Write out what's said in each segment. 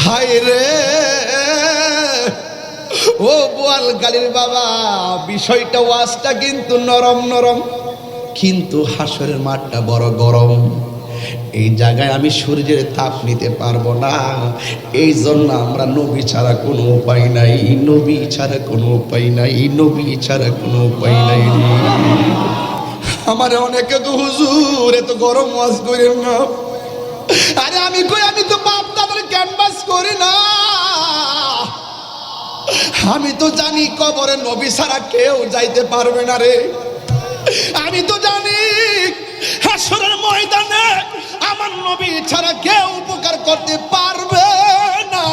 হায় রে ও বোয়ালখালীর বাবা, বিষয়টা ওয়াজটা কিন্তু নরম নরম, কিন্তু হাসরের মাঠটা বড় গরম। এই জায়গায় আমি সূর্যের তাপ নিতে পারবো না। এই জন্য আমরা নবী ছাড়া কোনো উপায় নাই, নবী ছাড়া কোনো উপায় নাই, নবী ছাড়া কোনো উপায় নাই। আমারে অনেকে তো হুজুর এত গরম ওয়াজ করেন না। আরে আমি কই, আমি তো বাপ দাদার ক্যানভাস করি না। আমি তো জানি কবরে নবী ছাড়া কেউ যাইতে পারবে না রে। আমি তো জানি হাসরের ময়দানে আমার নবী ছাড়া কেউ উপকার করতে পারবে না।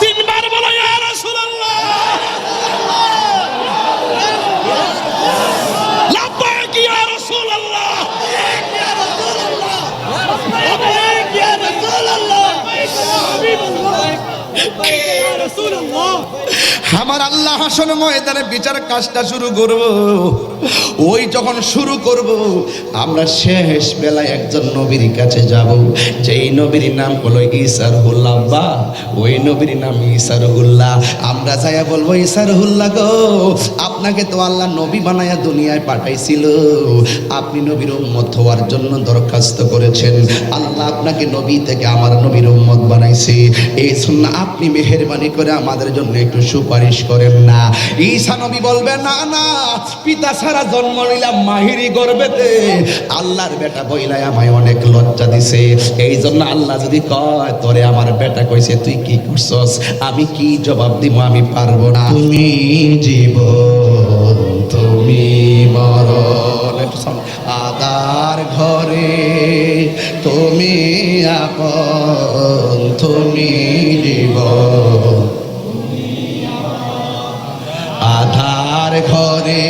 তিনবার বলো ইয়া রাসূলুল্লাহ, লাব্বাইক ইয়া রাসূলুল্লাহ, লাব্বাইক ইয়া রাসূলুল্লাহ। আমার আল্লাহ হাসর ময়দানে বিচার কাজটা শুরু করব। ওই যখন শুরু করব, আমরা শেষ বেলায় একজন নবীর কাছে যাব, যেই নবীর নাম হলো ঈসা রুহুল্লাহ। বা ওই নবীর নাম ঈসা রুহুল্লাহ। আমরা যাইয়া বলবো, ঈসা রুহুল্লাহ গো, আপনাকে তো আল্লাহ নবী বানায়া দুনিয়ায় পাঠাইছিল, আপনি নবীর উম্মত হওয়ার জন্য দরখাস্ত করেছেন, আল্লাহ আপনাকে নবী থেকে আমার নবীর উম্মত বানাইছে, এই জন্য আপনি মেহেরবানি করে আমাদের জন্য একটু সুপারিশ করেন না। ঈসা নবী বলবে, না না, পিতা ছাড়া জন্ম নিলাম মাহিরি গর্ভেতে, আল্লাহর বেটা বইলাই আমায় অনেক লজ্জা দিছে, এই জন্য আল্লাহ যদি কয় তোরে আমার বেটা কইছে তুই কি করছস, আমি কি জবাব দিব, আমি পারবো না। তুমি জীবন তুমি মরণ, আদার ঘরে তুমি আপন, তুমি জীবন আধার ঘরে,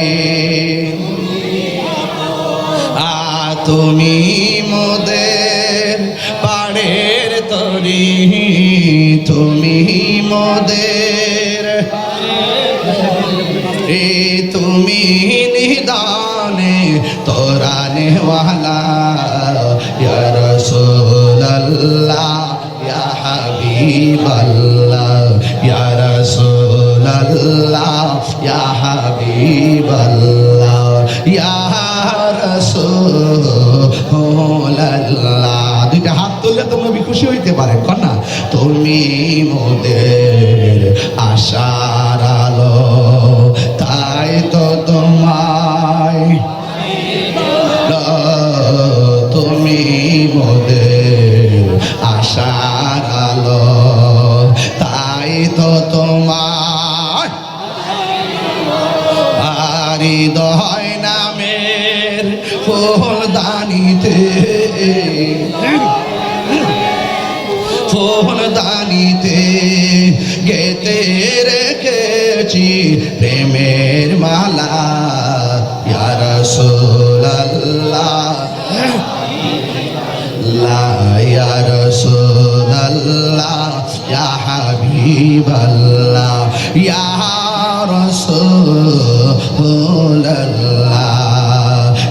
তুমি মোদের পাড়ের তরি, তুমি মোদের তুমি নিদানে তোরানে ওয়ালা, ইয়া রাসূলুল্লাহ ইয়া হাবিবাল্লাহ, ইয়া রাসূলুল্লাহ ইয়া হাবিবাল্লাহ, ইয়া রাসূলুল্লাহ। দুইটা হাত তুললে তো নবী খুশি হইতে পারেন, কর না। তুমি মোদের আশার আলো, তাই তো তোমায়, তুমি মোদের আশার আলো, তাই তো তোমার হৃদয় নামের ফুলদানিতে, ফুলদানিতে গেতে রেখেছি প্রেমের মালা, ইয়া রাসূলুল্লাহ ইয়া রাসূলুল্লাহ ইয়া হাবিবাল্লাহ, ইয়া রাসূলুল্লাহ,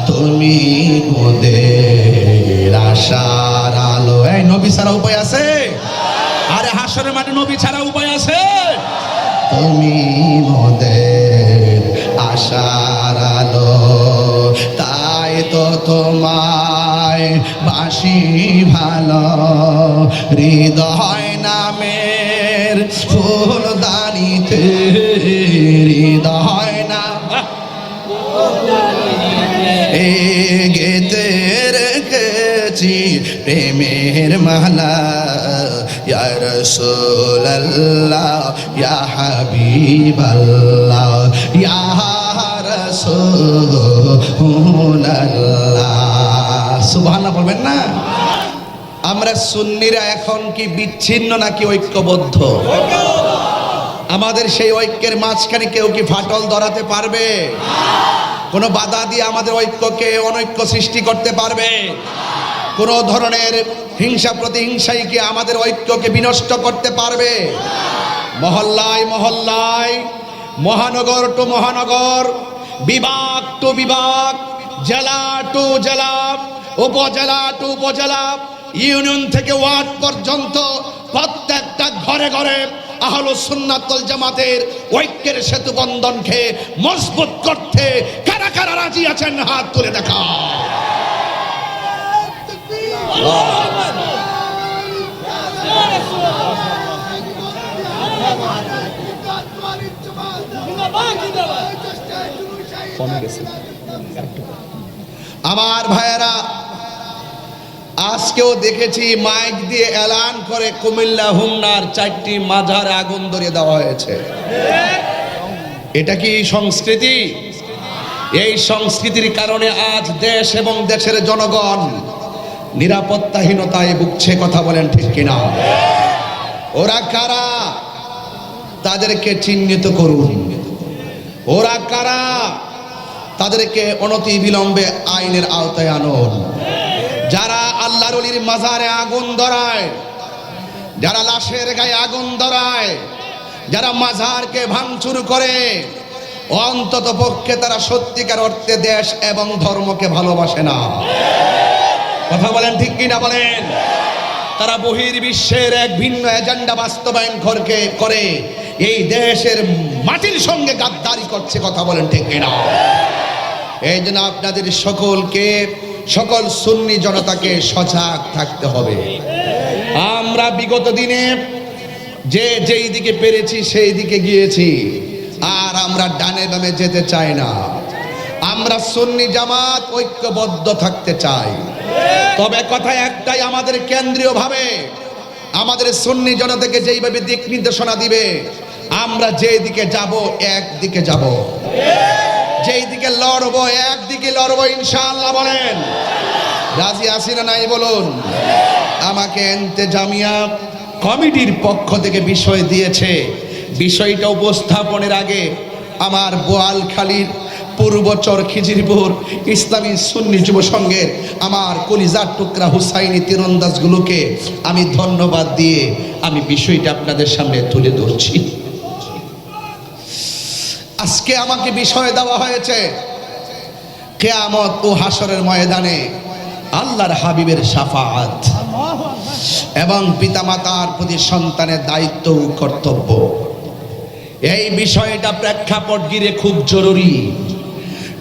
তুমি মোদের আশার আলো। এই নবী ছাড়া উপায় আছে? আরে হাসরের মাঠে নবী ছাড়া উপায় আছে? তুমি মোদের আশার আলো, তাই তো তোমায় বাসি ভালো, হৃদয় নামের ফুলদানিতে, হৃদয় না গেতে রেখেছি প্রেমের মালা, ইয়া রাসূলুল্লাহ ইয়া হাবিবাল্লাহ, ইয়া রাসূলুল্লাহ। সুবহানাল্লাহ বলবেন না? আমরা সুন্নিরা এখন কি বিচ্ছিন্ন নাকি ঐক্যবদ্ধ? আমাদের সেই ঐক্যের মাঝখানে কেউ কি ফাটল ধরাতে পারবে? কোনো বাধা দিয়ে আমাদের ঐক্যকে অনৈক্য সৃষ্টি করতে পারবে? কোনো ধরনের হিংসা প্রতিহিংসাই কি আমাদের ঐক্যকে বিনষ্ট করতে পারবে? মহল্লায় মহল্লায়, মহানগর টু মহানগর, বিভাগ টু বিভাগ, জেলা টু জেলা, উপজেলা টু উপজেলা, ইউনিয়ন থেকে ওয়ার্ড পর্যন্ত প্রত্যেকটা ঘরে ঘরে আহলুস সুন্নাত ওয়াল জামাতের ঐক্যের সেতু বন্ধনকে মজবুত করতে কারা কারা রাজি আছেন হাত তুলে দেখা। আমার ভাইয়েরা, আজকেও দেখেছি মাইক দিয়ে এলান করে কুমিল্লা হুমনার 4টি মাজারে আগুন ধরিয়ে দেওয়া হয়েছে। এটা কি সংস্কৃতি? এই সংস্কৃতির কারণে আজ দেশ এবং দেশের জনগণ নিরাপত্তাহীনতায় ভুগছে। কথা বলেন ঠিক কিনা? ওরা কারা? তাদেরকে চিহ্নিত করুন। ওরা কারা? তাদেরকে অনতি বিলম্বে আইনের আওতায় আনুন। যারা আল্লাহর ওলির মাজারে আগুন ধরায়, যারা লাশের গায়ে আগুন ধরায়, যারা মাজারকে ভাঙচুর করে, অন্তত পক্ষে তারা সত্যিকার অর্থে দেশ এবং ধর্মকে ভালোবাসে না। কথা বলেন ঠিক কিনা বলেন? তারা বহির্বিশ্বের এক ভিন্ন এজেন্ডা বাস্তবায়ন করে এই দেশের মাটির সঙ্গে গাদ্দারি করছে। কথা বলেন ঠিক কিনা? এই জন্য আপনাদের সকলকে, সকল সুন্নি জনতাকে সজাগ থাকতে হবে। আমরা বিগত দিনে যেই দিকে পেরেছি সেই দিকে গিয়েছি, আর আমরা ডানে বামে যেতে চাই না। আমরা সুন্নি জামাত ঐক্যবদ্ধ থাকতে চাই। তবে কথা একটাই, আমাদের কেন্দ্রীয় ভাবে আমাদের সুন্নি জনতাকে যেইভাবে দিক নির্দেশনা দিবে, আমরা যেই দিকে যাব একদিকে যাব, যেই দিকে লড়বো একদিকে লড়বো ইনশাআল্লাহ। বলেন রাজি আছি না নাই বলুন? আমাকে ইন্তেজামিয়া কমিটির পক্ষ থেকে বিষয় দিয়েছে। বিষয়টা উপস্থাপনের আগে আমার বোয়ালখালীর পূর্বচর খিজিরপুর ইসলামী সুন্নি যুব সংঘের আমার কলিজার টুকরা হুসাইনি তীরন্দাজগুলোকে আমি ধন্যবাদ দিয়ে আমি বিষয়টা আপনাদের সামনে তুলে ধরছি। আজকে আমাকে বিষয় দেওয়া হয়েছে কিয়ামত ও হাসরের ময়দানে আল্লাহর হাবিবের শাফাআত এবং পিতামাতার প্রতি সন্তানের দায়িত্ব ও কর্তব্য। এই বিষয়টা প্রেক্ষাপট ঘিরে খুব জরুরি।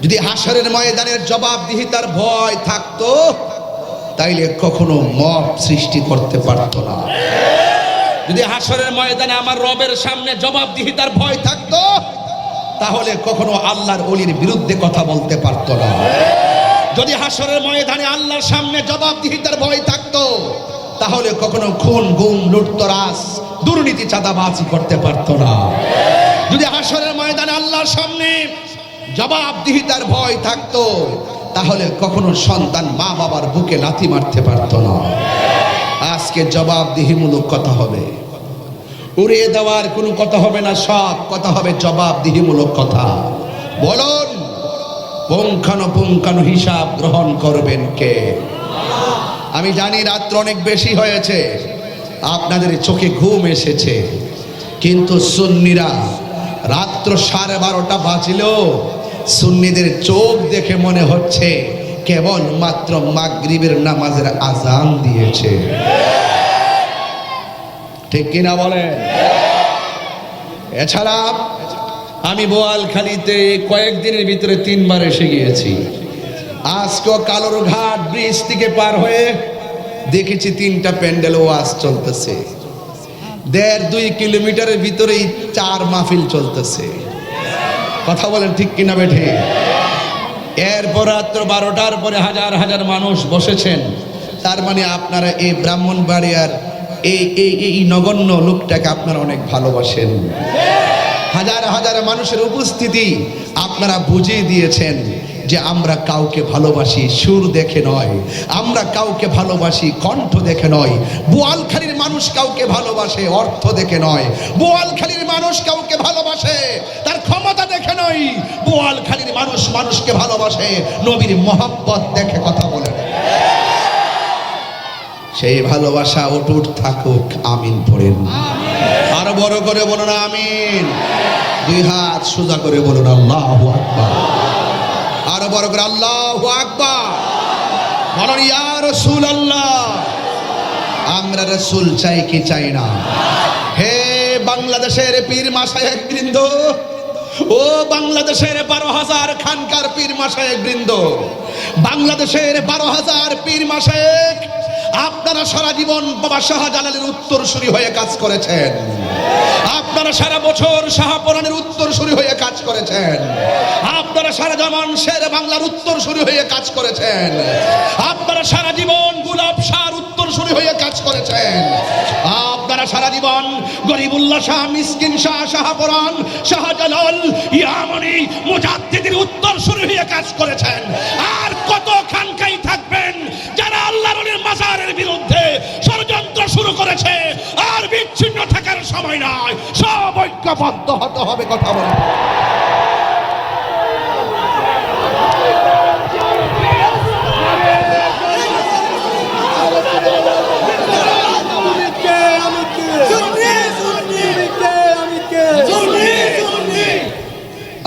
যদি হাসরের ময়দানের জবাবদিহিতার ভয় থাকতো, তাইলে কখনো মব সৃষ্টি করতে পারতো না। যদি হাসরের ময়দানে আমার রবের সামনে জবাবদিহিতার ভয় থাকতো, তাহলে কখনো আল্লাহর ওলির বিরুদ্ধে কথা বলতে পারতো না। যদি হাসরের ময়দানে আল্লাহর সামনে জবাবদিহিতার ভয় থাকতো, তাহলে কখনো খুন গুম লুটতরাজ দুর্নীতি চাঁদাবাজি করতে পারতো না। যদি হাসরের ময়দানে আল্লাহর সামনে জবাবদিহিতার ভয় থাকতো, তাহলে কখনো সন্তান মা বাবার বুকে লাথি মারতে পারতো না। আজকে জবাবদিহিমূলক কথা হবে, উড়িয়ে দেওয়ার কোনো কথা হবে না, সব কথা হবে জবাবদিহিমূলক কথা। বলুন পুঙ্খানুপুঙ্খানু হিসাব গ্রহণ করবেন কে? আমি জানি রাত্র অনেক বেশি হয়েছে, আপনাদের চোখে ঘুম এসেছে, কিন্তু সুন্নিরা রাত্র 12:30 বাজলেও সুন্নিদের চোখ দেখে মনে হচ্ছে কেবল মাত্র মাগরিবের নামাজের আজান দিয়েছে। ঠিক কিনা বলেন? এছাড়া আমি বোয়ালখালীতে কয়েকদিনের ভিতরে 3 বার এসে গিয়েছি। আজকেও কালুরঘাট ব্রিজ থেকে পার হয়ে দেখেছি 3টা প্যান্ডেল ওয়াজ চলতেছে। 1.5-2 কিলোমিটারের ভিতরেই 4 মাহফিল চলতেছে। কথা বলেন ঠিক কিনা বেঠে? এরপর রাত্র 12টার পরে হাজার হাজার মানুষ বসেছেন। তার মানে আপনারা এই ব্রাহ্মণবাড়িয়ার এই নগণ্য লোকটাকে আপনারা অনেক ভালোবাসেন। হাজার হাজার মানুষের উপস্থিতি আপনারা বুঝিয়ে দিয়েছেন যে আমরা কাউকে ভালোবাসি সুর দেখে নয়, আমরা কাউকে ভালোবাসি কণ্ঠ দেখে নয়। বোয়ালখালীর মানুষ কাউকে ভালোবাসে অর্থ দেখে নয়, বোয়ালখালীর মানুষ কাউকে ভালোবাসে তার ক্ষমতা দেখে নয়, বোয়ালখালীর মানুষ মানুষকে ভালোবাসে নবীর মহব্বত দেখে। কথা বলেন, সেই ভালোবাসা অটুট থাকুক। আমিন পড়েন, আরো বড় করে বলুন আমিন। 2 হাত সোজা করে বলুন আল্লাহু আকবার। আরো বড় করে আল্লাহু আকবার বলুন। ইয়া রাসূলুল্লাহ আমরা রাসূল চাই কি চাই না? হে বাংলাদেশের পীর মাশায়েখ বৃন্দ, ও বাংলাদেশের 12,000 খানকার পীর মাশায়েখ বৃন্দ, বাংলাদেশের 12,000 পীর মাশায়েখ, আপনারা সারা জীবন বাবা শাহজালালের উত্তরসূরি হয়ে কাজ করেছেন। আপনারা সারা বছর শাহপরানের উত্তরসূরি হয়ে কাজ করেছেন। আপনারা সারা জীবন শের বাংলার উত্তরসূরি হয়ে কাজ করেছেন। আপনারা সারা জীবন গোলাপ শাহর উত্তরসূরি হয়ে কাজ করেছেন। আপনারা সারা জীবন গরিবুল্লাহ শাহ, মিসকিন শাহ, শাহপরান, শাহজালাল, ইয়ামানি, মুজাদ্দিদের উত্তরসূরি হয়ে কাজ করেছেন। আর কত খানকাই থাকবেন যারা আল্লাহর ওলির মাজারের বিরুদ্ধে ষড়যন্ত্র শুরু করেছে। আর বিচ্ছিন্ন থাকার সময় নয়, সব ঐক্যবদ্ধ হতে হবে। কথা বলেন।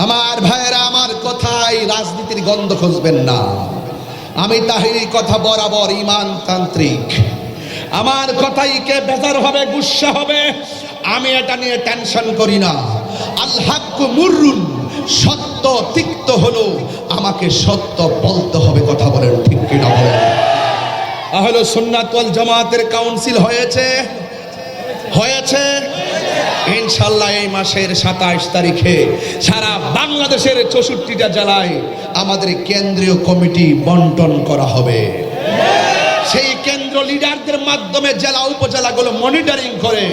আমার ভাইয়েরা, আমার কথায় রাজনীতির গন্ধ খুঁজবেন না। আমি তাহিরি কথা বরাবর ইমানতান্ত্রিক। আমার কথাই কে বেজার হবে, গুসা হবে, আমি এটা নিয়ে টেনশন করি না। আল হাক্কু মুররুন, সত্য তিক্ত হলো, আমাকে সত্য বলতে হবে। কথা বলেন, ঠিক কিনা বলেন? আহলে সুন্নাত ওয়াল জামাতের কাউন্সিল হয়েছে ইনশাআল্লাহ এই মাসের 27 তারিখে সারা বাংলাদেশের 64টা জেলায় আমাদের কেন্দ্রীয় কমিটি বন্টন করা হবে। সেই কেন্দ্র লিডারদের মাধ্যমে জেলা উপজেলাগুলো মনিটরিং করে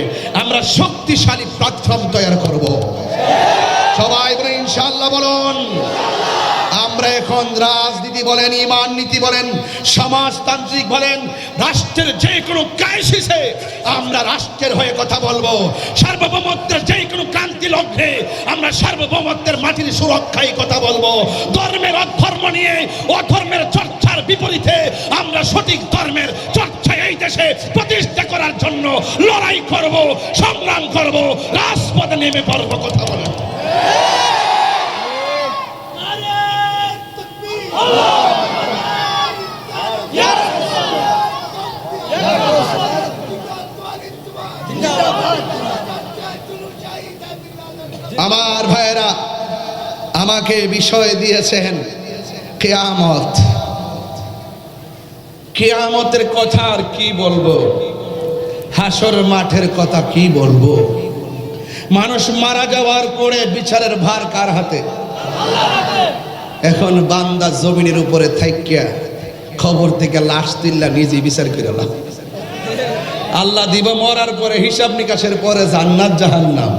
আমরা শক্তিশালী প্ল্যাটফর্ম তৈরি করব। সবাই বলে ইনশাআল্লাহ বলুন। আমরা এখন রাজনীতি বলেন, ইমান নীতি বলেন, সমাজতান্ত্রিক বলেন, রাষ্ট্রের যে কোনো ক্রাইসিসে আমরা রাষ্ট্রের হয়ে কথা বলবো। সার্বভৌমত্বের যে কোনো ক্রান্তি লগ্নে আমরা সার্বভৌমত্বের মাটির সুরক্ষায় কথা বলবো। ধর্মের অধর্ম নিয়ে অধর্মের চর্চার বিপরীতে আমরা সঠিক ধর্মের চর্চা এই দেশে প্রতিষ্ঠা করার জন্য লড়াই করব, সংগ্রাম করব, রাজপথে নেমে পড়বো। কথা বলেন। আমার ভাইয়েরা, আমাকে বিষয় দিয়েছেন কিয়ামত। কিয়ামতের কথা আর কি বলবো, হাসর মাঠের কথা কি বলবো। মানুষ মারা যাওয়ার পরে বিচারের ভার কার হাতে? এখন বান্দা জমিনের উপরে থাইকিয়া খবর থেকে লাশ তুললা নিজে বিচার করে আল্লাহ দিব। মরার পরে হিসাব নিকাশের পরে জান্নাত জাহান্নাম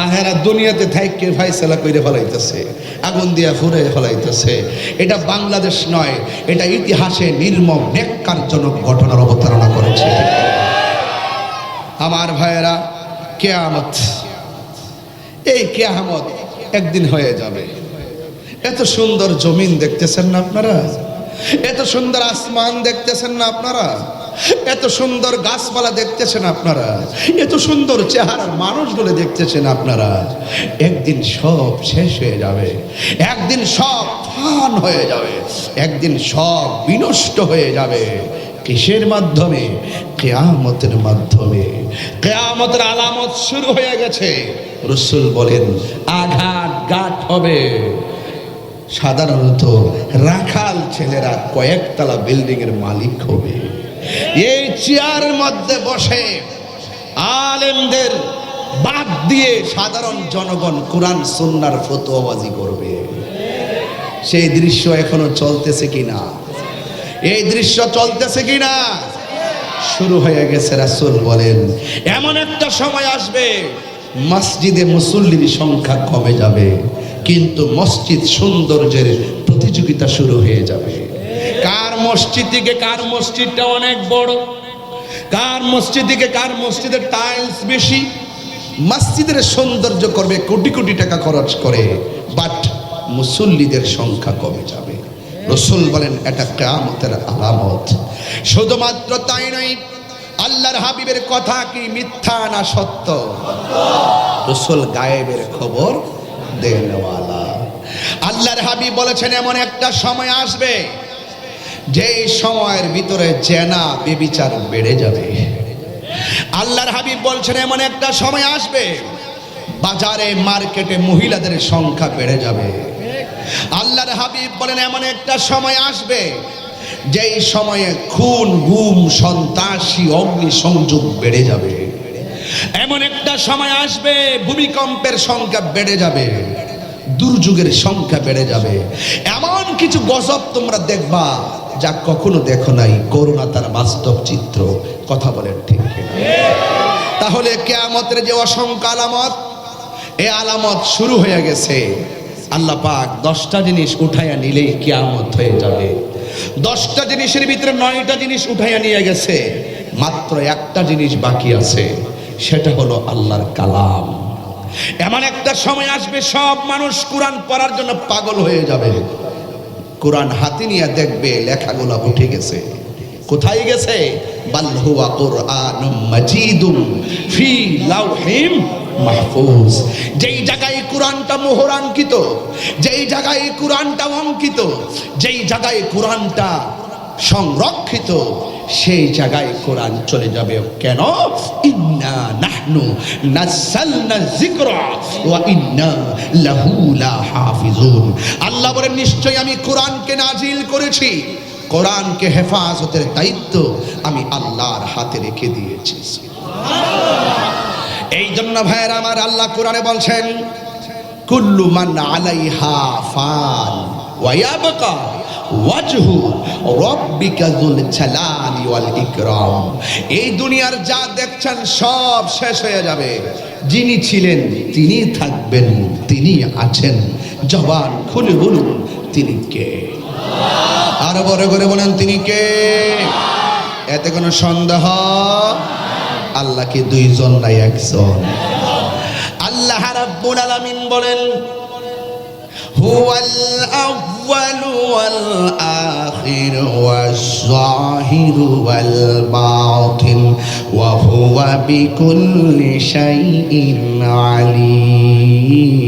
আহেরা দুনিয়াতে থাইকে ফাইসালা করে ফেলাইতেছে, আগুন দিয়া ফুরে ফেলাইতেছে। এটা বাংলাদেশ নয়, এটা ইতিহাসে নির্মম ন্যাক্কারজনক ঘটনার অবতারণা করেছে। আমার ভাইয়েরা, কিয়ামত, এই কিয়ামত একদিন হয়ে যাবে। এত সুন্দর জমিন দেখতেছেন না আপনারা? এত সুন্দর আসমান দেখতেছেন না আপনারা? এত সুন্দর গাছপালা দেখতেছেন আপনারা? এত সুন্দর চেহারার মানুষগুলো দেখতেছেন আপনারা? একদিন সব শেষ হয়ে যাবে, একদিন সব ফান হয়ে যাবে, একদিন সব বিনষ্ট হয়ে যাবে। কিসের মাধ্যমে? কিয়ামতের মাধ্যমে। কিয়ামতের আলামত শুরু হয়ে গেছে। রাসূল বলেন আঘাত ঘাত হবে। সাধারণত রাখাল ছেলেরা কয়েকতলা বিল্ডিং এর মালিক হবে। এই চেয়ারের মধ্যে বসে আলেমদের বাদ দিয়ে সাধারণ জনগণ কোরআন সুন্নাহর ফতোয়াবাজি করবে। সেই দৃশ্য এখনো চলতেছে কিনা? এই দৃশ্য চলতেছে কিনা? শুরু হয়ে গেছে। রাসূল বলেন এমন একটা সময় আসবে মসজিদে মুসল্লির সংখ্যা কমে যাবে, কিন্তু মসজিদ সৌন্দর্যের প্রতিযোগিতা শুরু হয়ে যাবে। কার মসজিদ থেকে কার মসজিদটা অনেক বড়, কার মসজিদ থেকে কার মসজিদের টাইলস বেশি। মসজিদের সৌন্দর্য করবে কোটি কোটি টাকা খরচ করে, বাট মুসল্লিদের সংখ্যা কমে যাবে। রাসূল বলেন এটা কিয়ামতের আলামত। শুধুমাত্র তাই নয়, আল্লাহর হাবিবের কথা কি মিথ্যা না সত্য? রাসূল গায়েবের খবর দেনওয়ালা। আল্লাহর হাবিব বলেছেন এমন একটা সময় আসবে যেই সময়ের ভিতরে জেনা ব্যভিচার বেড়ে যাবে। আল্লাহর হাবিব বলছেন এমন একটা সময় আসবে বাজারে মার্কেটে মহিলাদের সংখ্যা বেড়ে যাবে। আল্লাহর হাবিব বলেন এমন একটা সময় আসবে যেই সময়ে খুন গুম সন্ত্রাসী অগ্নিসংযোগ বেড়ে যাবে। এমন একটা সময় আসবে ভূমিকম্পের সংখ্যা বেড়ে যাবে, দুর্যোগের সংখ্যা বেড়ে যাবে। এমন কিছু গজব তোমরা দেখবা যা কখনো দেখো নাই। করোনা তার বাস্তব চিত্র। কথা বলেন ঠিক কিনা? তাহলে কিয়ামতের যে অসংখ্য আলামত, এই আলামত শুরু হয়ে গেছে। আল্লাহ পাক 10টা জিনিস উঠাইয়া নিলেই কিয়ামত হয়ে যাবে। 10টা জিনিসের ভিতরে 9টা জিনিস উঠাইয়া নিয়ে গেছে, মাত্র একটা জিনিস বাকি আছে, সেটা হলো আল্লাহর কালাম। এমন একটা সময় আসবে সব মানুষ কোরআন পড়ার জন্য পাগল হয়ে যাবে। কোরআন হাতে নিয়ে দেখবে লেখাগুলো উঠে গেছে। কোথায় গেছে? বাল হুয়া কুরআনুম মাজিদুম ফি লাওহিম মাহফুজ। যেই জায়গায় কোরআনটা মোহরাঙ্কিত, যেই জায়গায় কোরআনটা অঙ্কিত, যেই জায়গায় কোরআনটা সংরক্ষিত, সেই জায়গায় কোরআন চলে যাবে। কেন? ইন্না নাহনু নাযালনা যিকরা ওয়া ইন্না লাহু লাহাফিজুন। আল্লাহ বলেন নিশ্চয়ই আমি কোরআনকে নাজিল করেছি, কোরআনকে হেফাজতের দায়িত্ব আমি আল্লাহর হাতে রেখে দিয়েছি। এই জন্য ভাইয়েরা আমার, আল্লাহ কোরআনে বলছেন কুল্লু মান আলাইহা ফান ওয়া ইয়াবকা ওয়াজহু রাব্বিকা যুল জালালি ওয়াল ইকরাম। এই দুনিয়ার যা দেখছেন সব শেষ হয়ে যাবে। যিনি ছিলেন তিনি থাকবেন, তিনি আছেন। জবান খুলে বলুন তিনি কে? আরো বড় করে বলেন তিনি কে? এতে কোনো সন্দেহ? আল্লাহকে দুইজন নাই একজন। আল্লাহ রাব্বুল আলামিন বলেন হুয়াল আউয়ালু ওয়াল আখিরু ওয়াজ যাহিরু ওয়াল বাতিন ওয়া হুয়া বিকুল্লি শাইইন আলীম।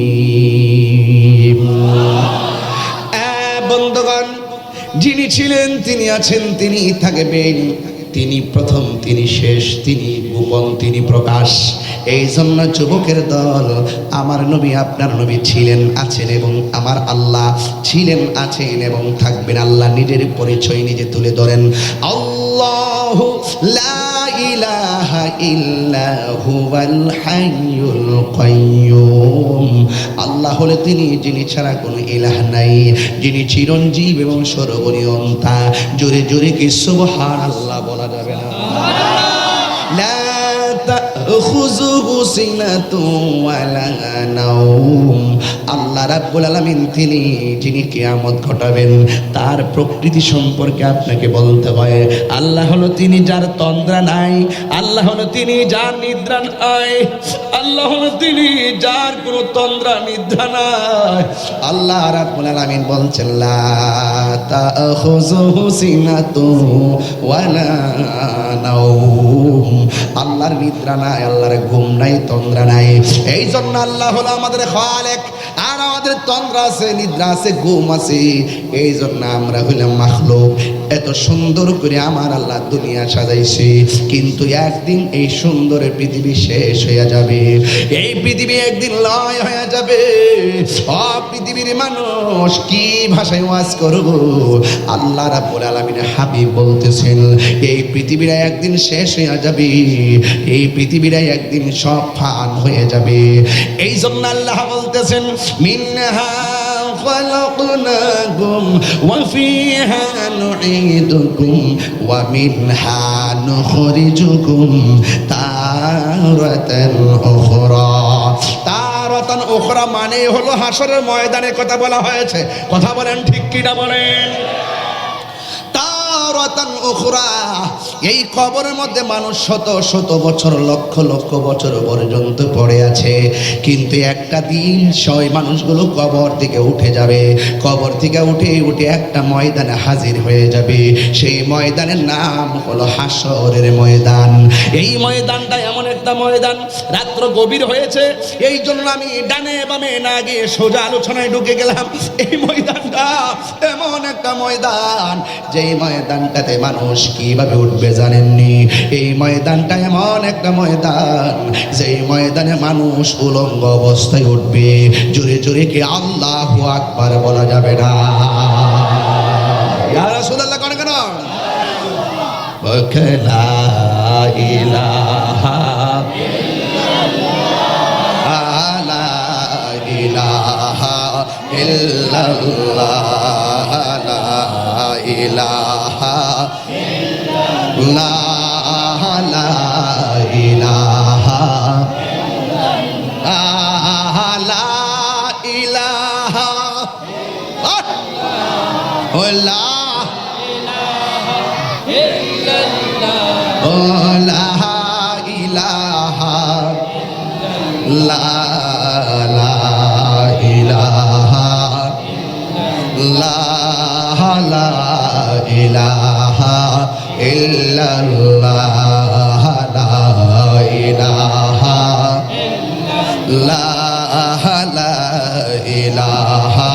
বন্ধুগণ, যিনি ছিলেন তিনি আছেন, তিনি থাকবেন। তিনি প্রথম, তিনি শেষ, তিনি গোপন, তিনি প্রকাশ। এই জন্য যুবকের দল, আমার নবী আপনার নবী ছিলেন, আছেন এবং আমার আল্লাহ ছিলেন, আছেন এবং থাকবেন। আল্লাহ নিজের পরিচয় নিজে তুলে ধরেন, আল্লাহু লা ইলাহা ইল্লা হুয়াল হাইয়ুল কাইয়্যুম। আল্লাহ হলে তিনি, যিনি ছাড়া কোনো ইলাহ নাই, যিনি চিরঞ্জীব এবং সর্বনিয়ন্তা। জোরে জোরে কি সুবহানাল্লাহ বলা যাবে না? লা তাখুযুহু সিনাতুন ওয়ালা নাওম। আল্লাহ রাব্বুল আলামিন তিনি, যিনি কিয়ামত ঘটাবেন। তার প্রকৃতি সম্পর্কে আপনাকে বলতে হয়। আল্লাহ হলো তিনি যার তন্দ্রা নাই, আল্লাহ হলো তিনি যার নিদ্রা নাই, আল্লাহ হলো তিনি যার কোনো তন্দ্রা নিদ্রা নাই। আল্লাহ রাব্বুল আলামিন বলছেন লা তাখুযুহু সিনাতুন ওয়ালা নাওম। আল্লাহর নিদ্রা নাই, আল্লাহর ঘুম নাই, তন্দ্রা নাই। এই জন্য আল্লাহ হলো আমাদের খালেক, আর আমাদের তন্দ্রা আছে, নিদ্রা আছে, ঘুম আছে। এই জন্য আমরা হইলাম মাখলুক। এত সুন্দর করে আমার আল্লাহ দুনিয়া সাজাইছে, কিন্তু একদিন এই সুন্দর পৃথিবী শেষ হয়ে যাবে। এই পৃথিবী একদিন লয় হয়ে যাবে। পৃথিবীর মানুষ কি ভাষায় ওয়াজ করব? আল্লাহ রাব্বুল আলামিন হাবিব বলতেছেন এই পৃথিবীটা একদিন শেষ হয়ে যাবে, এই পৃথিবীটা একদিন সব ফান হয়ে যাবে। এই জন্য আল্লাহ বলতেছেন মিনহা খালাকনাকুম ওয়া ফিহা নুঈদুকুম ওয়া মিনহা নুখরিজুকুম তারাতান উখরা। তারাতান উখরা মানে হলো হাসরের ময়দানের কথা বলা হয়েছে। কথা বলেন ঠিক কিনা বলেন? তারাতান উখরা, এই কবরের মধ্যে মানুষ শত শত বছর, লক্ষ লক্ষ বছর পর্যন্ত পড়ে আছে, কিন্তু একটা দিন সেই মানুষগুলো কবর থেকে উঠে যাবে। কবর থেকে উঠে উঠে একটা ময়দানে হাজির হয়ে যাবে। সেই ময়দানের নাম হলো হাসরের ময়দান। এই ময়দানটা এমন একটা ময়দান, রাত্র গভীর হয়েছে, এই জন্য আমি ডানে বামে না গিয়ে সোজা আলোচনায় ঢুকে গেলাম। এই ময়দানটা এমন একটা ময়দান, যেই ময়দান ময়দানটাতে মানুষ কিভাবে উঠবে জানেননি? এই ময়দানটা এমন একটা ময়দান, যেই ময়দানে মানুষ উলঙ্গ অবস্থায় উঠবে। জোরে জোরে কি আল্লাহু আকবার বলা যাবে না? ইয়া রাসূলুল্লাহ কোন কেন? লা ইলাহা লা ইলাহা ইল্লাল্লাহ লা ইলাহা লা ইলাহা লা ইলাহা লা ইলাহা ইল্লাল্লাহ লা ইলাহা লা ইলাহা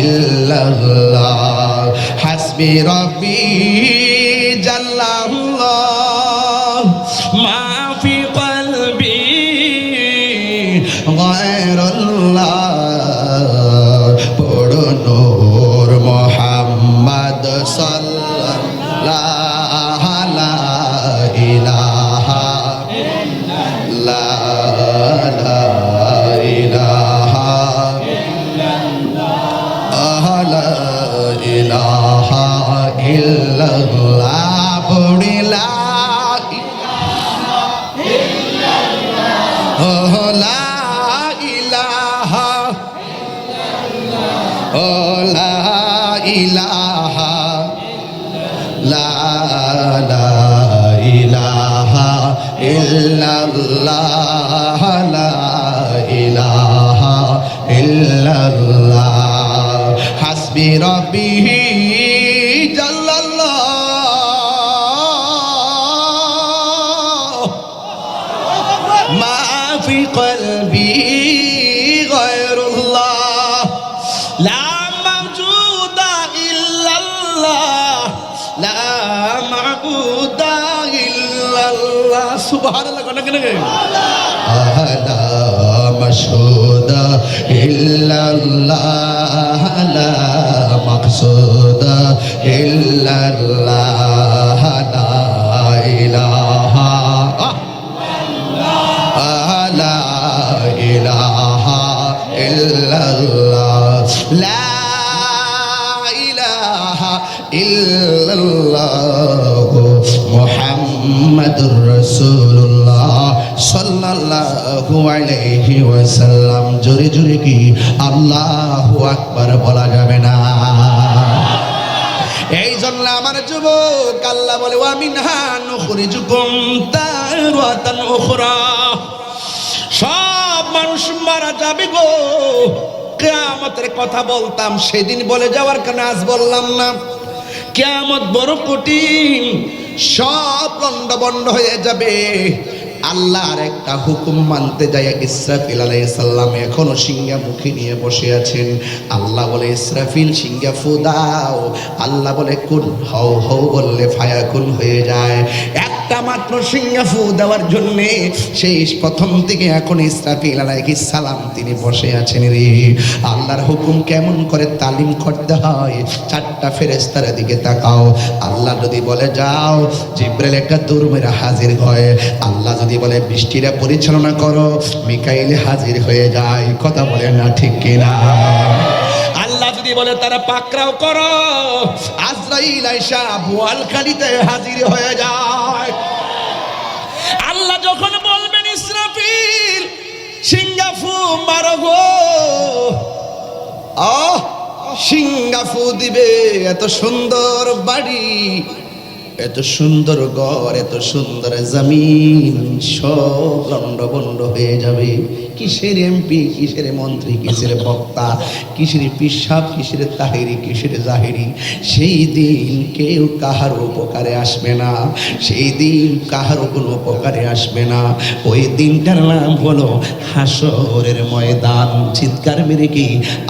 ইল্লাল্লাহ হাসবি রব্বি জাল্লাল্লাহ মা ফি কলবি গায়রুল্লাহ পড়ো নূর মুহাম্মদ সাল্লাল্লাহু লা ইলাহা লা ইলাহা লা ইলাহা ইল্লাল্লাহ পড়িলা লা ইলাহা লা ইলাহা লা ইলাহা ইল্লাল্লাহ লা ইলাহা ইল্লাল্লাহ হাসবি রব্বি জাল্লাল্লাহ মা ফি কলবি গায়রুল্লাহ লা মাওজুদা ইল্লাল্লাহ লা মাবুদা ইল্লাল্লাহ সুবহানাল্লাহ কোন কেন লা মাশহুদা ইল্লাল্লাহ লা মাকসুদা ইল্লাল্লাহ লা ইলাহা লা ইলাহা ইল্লাল্লাহ লা ইলাহা ইল্লাল্লাহ মুহাম্মাদুর রাসূলুল্লাহ সাল্লাল্লাহু আলাইহি ওয়াসাল্লাম জোরে জোরে কি আল্লাহু আকবার বলা যাবে না? এই জন্য আমার যুবক আল্লাহ বলে ওয়া মিনহা নুখরিজুকুম তারাতান উখরা সব মানুষ মারা যাবে গো। কিয়ামতের কথা বলতাম সেদিন বলে যাওয়ার কারণে আজ বললাম না। কিয়ামত বড় কঠিন, সব লন্ডভন্ড হয়ে যাবে। আল্লাহর একটা হুকুম মানতে যায় ইসরাফিল আলাইহিস সালাম এখনো সিংহা মুখে নিয়ে বসে আছেন। আল্লাহ বলে ইসরাফিল সিংহা ফু দাও। আল্লাহ বলে কুন হও হও বললে ফায়াকুন হয়ে যায়। একটা মাত্র সিংহা ফু দেওয়ার জন্য সেই প্রথম থেকে এখন ইসরাফিল আলাইহিস সালাম তিনি বসে আছেন রে। আল্লাহর হুকুম কেমন করে তালিম করতে হয়, চারটা ফেরেশতার দিকে তাকাও। আল্লাহ যদি বলে যাও, জিবরাইল একটা দূর মেরে হাজির হয়। আল্লাহ যদি বলে বৃষ্টিটা পরিচালনা করো, মিকাইল হাজির হয়ে যায়। কথা বলে না ঠিক কিনা? আল্লাহ যদি বলে তারা পাকড়াও করো, আজরাইল আয়েশা বোয়ালখালীতে হাজির হয়ে যায়। আল্লাহ যখন বলবেন ইসরাফিল সিংগাফু মারো গো, সিংগাফু দিবে। এত সুন্দর বাড়ি, এত সুন্দর ঘর, এত সুন্দর জমিন সব লন্ডভন্ড হয়ে যাবে। কিসের এমপি, কিসের মন্ত্রী, কিসের বক্তা, কিসের পিসাব, কিসের তাহেরি, কিসের জাহেরি। সেই দিন কেউ কাহার উপকারে আসবে না, সেই দিন কাহার কোনো উপকারে আসবে না। ওই দিনটার নাম হলো হাসরের ময়দান। চিৎকার মেরে কি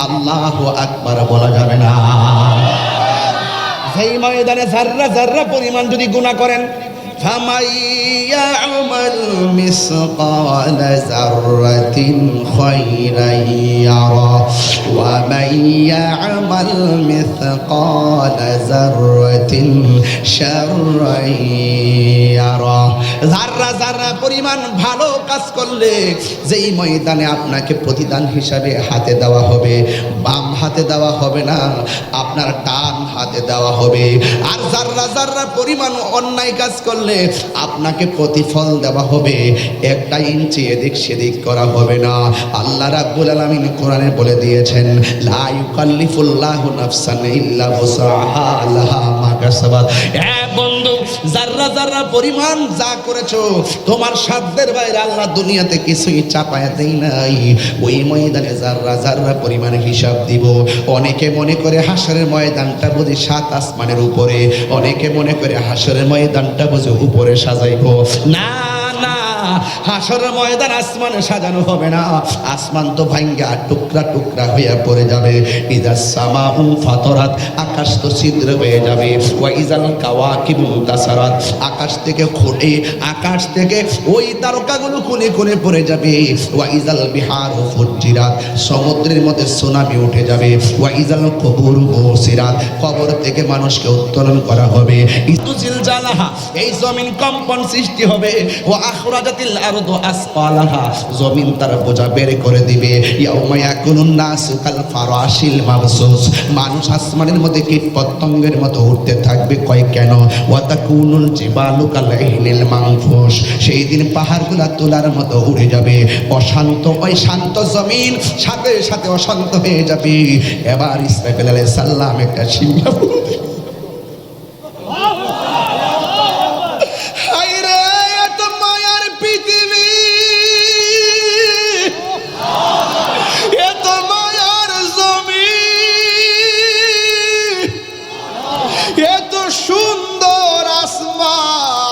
আল্লাহু আকবার বলা যাবে না? সেই ময়দানে যাররা যাররা পরিমাণ যদি গুনাহ করেন, فَمَن يَعْمَلْ مِثْقَالَ ذَرَّةٍ خَيْرًا يَرَهُ وَمَن يَعْمَلْ مِثْقَالَ ذَرَّةٍ شَرًّا يَرَهُ। যাররা যাররা পরিমাণ ভালো কাজ করলে যেই ময়দানে আপনাকে প্রতিদান হিসাবে হাতে দেওয়া হবে, বাম হাতে দেওয়া হবে না, আপনার ডান হাতে দেওয়া হবে। আর যাররা যাররা পরিমাণ অন্যায় কাজ করলে আপনাকে প্রতিফল দেওয়া হবে, একটা ইঞ্চি এদিক সেদিক করা হবে না। আল্লাহ রাব্বুল আলামিন কোরআনে বলে দিয়েছেন, লা ইউকাল্লিফুল্লাহু নাফসান ইল্লা ওয়াসআহা লাহা মা কাসাবাত। বন্ধু, যাররা যাররা পরিমাণ যা করেছো তোমার সাধ্যের বাইরে আল্লাহ দুনিয়াতে কিছুই চাপায় দেই নাই। ওই ময়দানে যাররা যাররা পরিমাণ হিসাব দিব। অনেকে মনে করে হাসরের ময়দানটা বুঝি ৭ আসমানের উপরে, অনেকে মনে করে হাসরের ময়দানটা বুঝি উপরে সাজাইবো। না না, হাসরের ময়দান আসমানে সাজানো হবে না। আসমান তো ভাঙ্গা টুকরা টুকরা হইয়া পড়ে যাবে। ইজাস সামাউ ফাতরাত, আকাশ তো ছিদ্র হয়ে যাবে। ওয়া ইজাল কাওয়াকিবু তাসারাত, আকাশ থেকে খুঁটে, আকাশ থেকে ওই তারকাগুলো কোণে কোণে পড়ে যাবে। ওয়া ইজাল বিহারু ফুজ্জিরাত, সমুদ্রের মধ্যে সুনামি উঠে যাবে। ওয়া ইজাল কুবুরু বুসিরাত, কবর থেকে মানুষকে উত্তোলন করা হবে। ইতুজিল জালাহা, এই জমিন কম্পন সৃষ্টি হবে। ওয়া আখরাজাতিল আরদু আসফালাহা, জমিন তার বোঝা বের করে দিবে। ইয়াউমা ইয়াকুনুন নাসু কাল ফারাশিল মাবসুস, মানুষ আসমানের মধ্যে কীট পতঙ্গের মতো উঠতে থাকবে। কয় কেন? ওয়া তাকুনুল জিবালু কাল ইহনিল মানফুস, সেই দিন পাহাড়গুলা তোলার মতো উড়ে যাবে। অশান্ত, ওই শান্ত জমিন সাথে সাথে অশান্ত হয়ে যাবে। এবার ইসরাফিল আলাইহিস সালাম একটা শিংলা সুন্দর আসমান,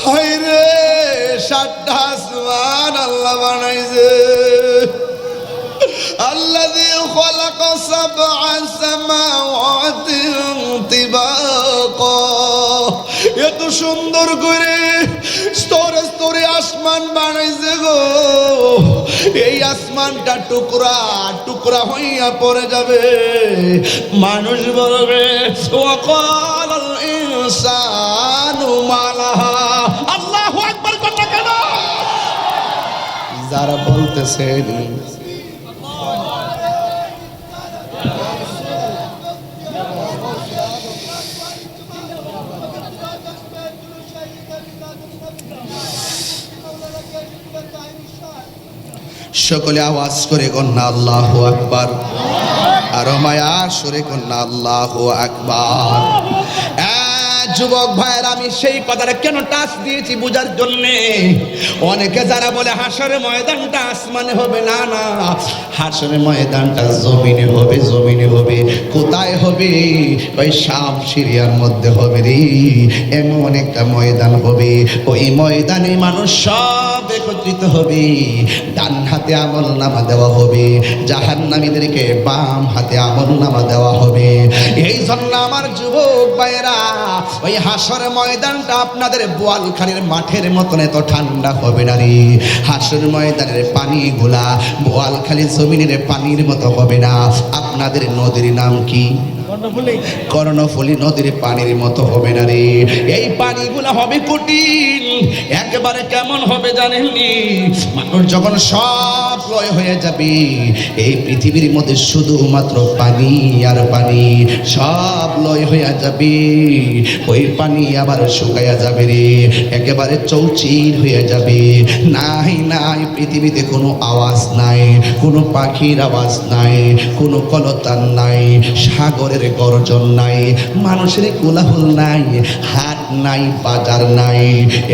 হায়রে ৭টা আসমান আল্লাহ বানাইছে। আল্লাযী খালাকা সাবআ সামাওয়াতিন তিবাকা, এত সুন্দর করে স্তরে স্তরে আসমান বানাইছে গো। এই আসমানটা টুকরা টুকরা হইয়া পড়ে যাবে। মানুষ বলবে ওয়াকালাল ইনসানু মালাহা, আল্লাহু আকবার কথা কেন? যারা বলতেছেন সকলে আওয়াজ করে কন্যা আল্লাহু আকবার, আরো মায়া সুরে কন্যা আল্লাহু আকবার। যুবক ভাইয়ের, আমি সেই কথাটা কেন টাচ দিয়েছি বোঝার জন্যে। অনেকে যারা বলে হাসরের ময়দানটা আসমানে হবে, না না, হাসরের ময়দানটা জমিনে হবে, জমিনে হবে। কোথায় হবে? ওই শাম সিরিয়ার মধ্যে হবে রে। এমন একটা ময়দান হবে, ওই ময়দানে মানুষ সব একত্রিত হবে। ডান হাতে আমল নামা দেওয়া হবে, জাহান্নামীদেরকে বাম হাতে আমল নামা দেওয়া হবে। এই জন্য আমার যুবক ভাইয়েরা, ওই হাসরের ময়দানটা আপনাদের বোয়ালখালীর মাঠের মতন এত ঠান্ডা হবে না রে। হাসরের ময়দানের পানিগুলা বোয়ালখালীর জমিনের পানির মতো হবে না। আপনাদের নদীর নাম কি? কর্ণফুলী নদীর পানির মতো হবে না রে। এই পানিগুলা হবে কঠিন, একেবারে কেমন হবে জানেননি? মানুষ যখন সব লয় হয়ে যাবে, এই পৃথিবীর মধ্যে শুধুমাত্র পানি আর পানি, সব লয় হয়ে যাবে। ওই পানি আবার শুকাইয়া যাবে রে, একেবারে চৌচির হয়ে যাবে। নাই নাই, পৃথিবীতে কোনো আওয়াজ নাই, কোনো পাখির আওয়াজ নাই, কোনো কলতান নাই, সাগরের গর্জন নাই, মানুষের কোলাহল নাই, হাত নাই বাজার নাই,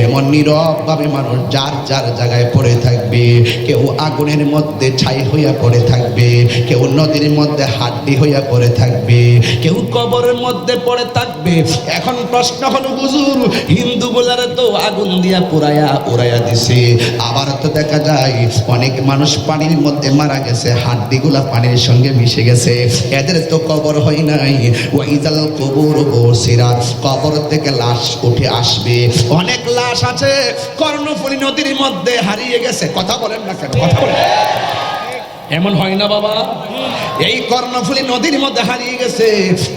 এমন নীরবভাবে মানুষ যার যার জায়গায় পড়ে থাকবে। কেউ আগুনের মধ্যে ছাই হইয়া পড়ে থাকবে, কেউ নদীর মধ্যে হাড্ডি হইয়া পড়ে থাকবে, কেউ কবরের মধ্যে পড়ে থাকবে। এখন প্রশ্ন হলো হুজুর, হিন্দুগুলার তো আগুন দিয়া পুরাইয়া উড়াইয়া দিছে, আবার তো দেখা যায় অনেক মানুষ পানির মধ্যে মারা গেছে, হাড্ডিগুলা পানির সঙ্গে মিশে গেছে, এদের তো কবর হয় নাই। ওয়াইজাল কবর বসিরাত, কবর থেকে লাশ উঠে আসবে। অনেক লাশ আছে কর্ণফুলী নদীর মধ্যে হারিয়ে গেছে। কথা বলেন না কেন? কথা বলেন, এমন হয় না বাবা? এই কর্ণফুলী নদীর মধ্যে হারিয়ে গেছে।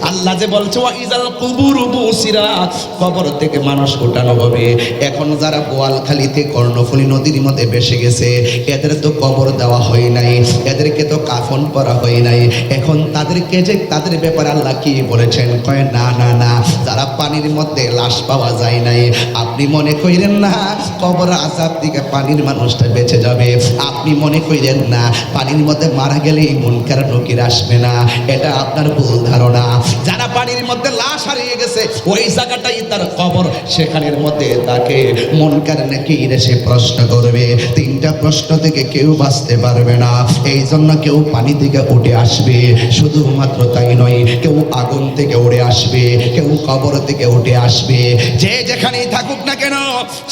আল্লাহ যে বলছে ওয়াইজাল কুবুর বুসিরাত, কবর থেকে মানুষ ওঠানো হবে। এখন যারা বোয়ালখালীতে কর্ণফুলী নদীর মধ্যে ভেসে গেছে, এদের তো কবর দেওয়া হয় নাই, এদেরকে তো কাফন পরা হয় নাই। এখন তাদেরকে যে তাদের ব্যাপারে আল্লাহ কি বলেছেন? কয় না না না, যারা পানির মধ্যে লাশ পাওয়া যায় নাই, আপনি মনে কইরেন না কবর আযাব থেকে পানির মানুষটা বেঁচে যাবে। আপনি মনে কইরেন না পানির মধ্যে মারা গেলে মুনকার নকির আসবে না, এটা আপনার ভুল ধারণা। যারা পানির মধ্যে লাশ হারিয়ে গেছে, ওই জায়গাটাই তার কবর, সেখানের মধ্যে তাকে মুনকার নাকির এসে প্রশ্ন করবে। তিনটা প্রশ্ন থেকে কেউ বাঁচতে পারবে না। এই জন্য কেউ পানি থেকে উঠে আসবে, শুধুমাত্র তাই নয়, কেউ আগুন থেকে উড়ে আসবে, কেউ কবর থেকে উঠে আসবে। যে যেখানেই থাকুক না কেন,